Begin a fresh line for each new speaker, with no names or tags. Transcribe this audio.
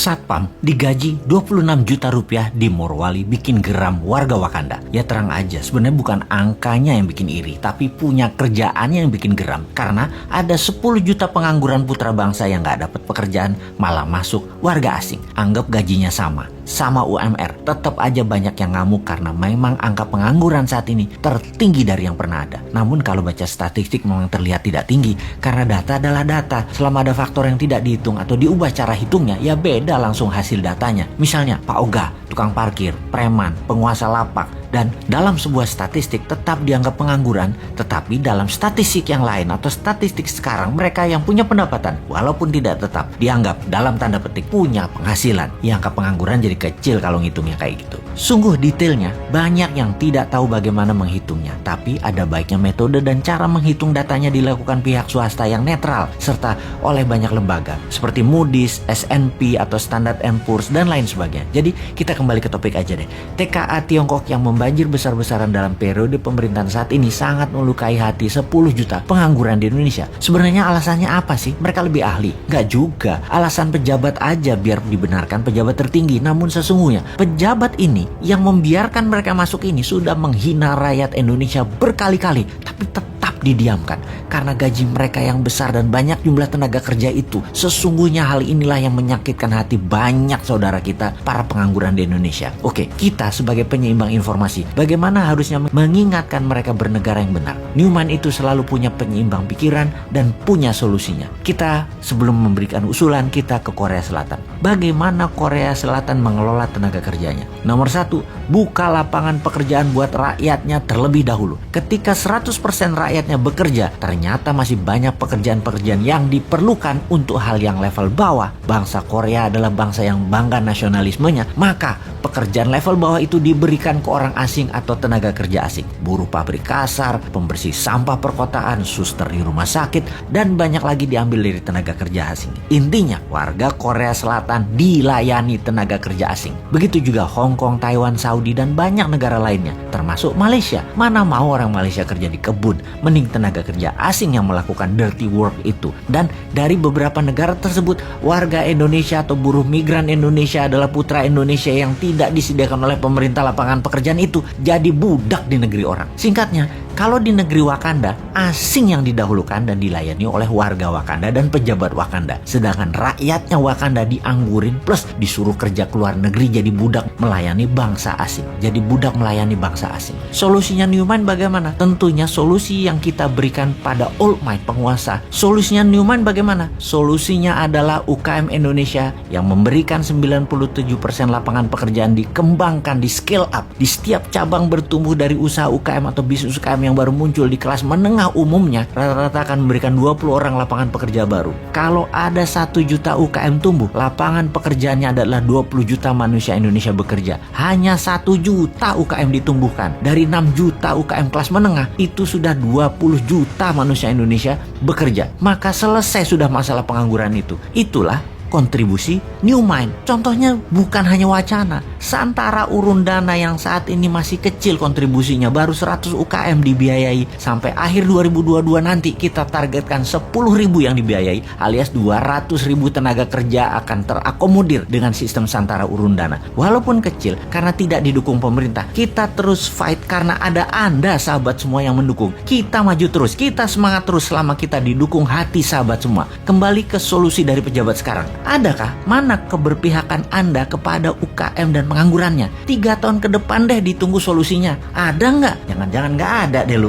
Satpam digaji 26 juta rupiah di Morowali bikin geram warga Wakanda. Ya terang aja, sebenarnya bukan angkanya yang bikin iri, tapi punya kerjaannya yang bikin geram. Karena ada 10 juta pengangguran putra bangsa yang gak dapat pekerjaan, malah masuk warga asing. Anggap gajinya sama UMR. Tetap aja banyak yang ngamuk karena memang angka pengangguran saat ini tertinggi dari yang pernah ada. Namun kalau baca statistik memang terlihat tidak tinggi, karena data adalah data. Selama ada faktor yang tidak dihitung atau diubah cara hitungnya, ya beda langsung hasil datanya. Misalnya Pak Oga, tukang parkir, preman, penguasa lapak. Dan dalam sebuah statistik tetap dianggap pengangguran, tetapi dalam statistik yang lain atau statistik sekarang mereka yang punya pendapatan walaupun tidak tetap dianggap dalam tanda petik punya penghasilan. Ya angka pengangguran jadi kecil kalau ngitungnya kayak gitu. Sungguh detailnya banyak yang tidak tahu bagaimana menghitungnya, tapi ada baiknya metode dan cara menghitung datanya dilakukan pihak swasta yang netral serta oleh banyak lembaga seperti Moody's, S&P atau Standard & Poor's dan lain sebagainya. Jadi kita kembali ke topik aja deh. TKA Tiongkok yang banjir besar-besaran dalam periode pemerintahan saat ini sangat melukai hati 10 juta pengangguran di Indonesia. Sebenarnya alasannya apa sih? Mereka lebih ahli? Nggak juga. Alasan pejabat aja biar dibenarkan pejabat tertinggi. Namun sesungguhnya pejabat ini yang membiarkan mereka masuk ini sudah menghina rakyat Indonesia berkali-kali. Tapi tetap didiamkan karena gaji mereka yang besar dan banyak jumlah tenaga kerja itu. Sesungguhnya hal inilah yang menyakitkan hati banyak saudara kita para pengangguran di Indonesia. Oke, kita sebagai penyeimbang informasi bagaimana harusnya mengingatkan mereka bernegara yang benar. Newman itu selalu punya penyeimbang pikiran dan punya solusinya. Kita sebelum memberikan usulan kita ke Korea Selatan. Bagaimana Korea Selatan mengelola tenaga kerjanya? Nomor 1, buka lapangan pekerjaan buat rakyatnya terlebih dahulu. Ketika 100% rakyatnya bekerja, ternyata masih banyak pekerjaan-pekerjaan yang diperlukan untuk hal yang level bawah. Bangsa Korea adalah bangsa yang bangga nasionalismenya, maka pekerjaan level bawah itu diberikan ke orang asing atau tenaga kerja asing. Buruh pabrik kasar, pembersih sampah perkotaan, suster di rumah sakit, dan banyak lagi diambil dari tenaga kerja asing. Intinya, warga Korea Selatan dilayani tenaga kerja asing. Begitu juga Hong Kong, Taiwan, Saudi, dan banyak negara lainnya, termasuk Malaysia. Mana mau orang Malaysia kerja di kebun, mending tenaga kerja asing yang melakukan dirty work itu. Dan dari beberapa negara tersebut, warga Indonesia atau buruh migran Indonesia adalah putra Indonesia yang tidak disediakan oleh pemerintah lapangan pekerjaan itu jadi budak di negeri orang. Singkatnya, kalau di negeri Wakanda, asing yang didahulukan dan dilayani oleh warga Wakanda dan pejabat Wakanda. Sedangkan rakyatnya Wakanda dianggurin plus disuruh kerja ke luar negeri jadi budak melayani bangsa asing. Jadi budak melayani bangsa asing. Solusinya Newman bagaimana? Tentunya solusi yang kita berikan pada old might penguasa. Solusinya Newman bagaimana? Solusinya adalah UKM Indonesia yang memberikan 97% lapangan pekerjaan dikembangkan, di scale up. Di setiap cabang bertumbuh dari usaha UKM atau bisnis UKM yang baru muncul di kelas menengah umumnya, rata-rata akan memberikan 20 orang lapangan pekerja baru. Kalau ada 1 juta UKM tumbuh, lapangan pekerjaannya adalah 20 juta manusia Indonesia bekerja. Hanya 1 juta UKM ditumbuhkan. Dari 6 juta UKM kelas menengah, itu sudah 20 juta manusia Indonesia bekerja. Maka selesai sudah masalah pengangguran itu. Itulah kontribusi Newman. Contohnya bukan hanya wacana. Santara urun dana yang saat ini masih kecil kontribusinya, baru 100 UKM dibiayai. Sampai akhir 2022 nanti kita targetkan 10.000 yang dibiayai, alias 200.000 tenaga kerja akan terakomodir dengan sistem Santara urun dana. Walaupun kecil, karena tidak didukung pemerintah, kita terus fight karena ada Anda sahabat semua yang mendukung. Kita maju terus, kita semangat terus selama kita didukung hati sahabat semua. Kembali ke solusi dari pejabat sekarang. Adakah mana keberpihakan Anda kepada UKM dan penganggurannya? 3 tahun ke depan deh ditunggu solusinya. Ada nggak? Jangan-jangan nggak ada deh lu.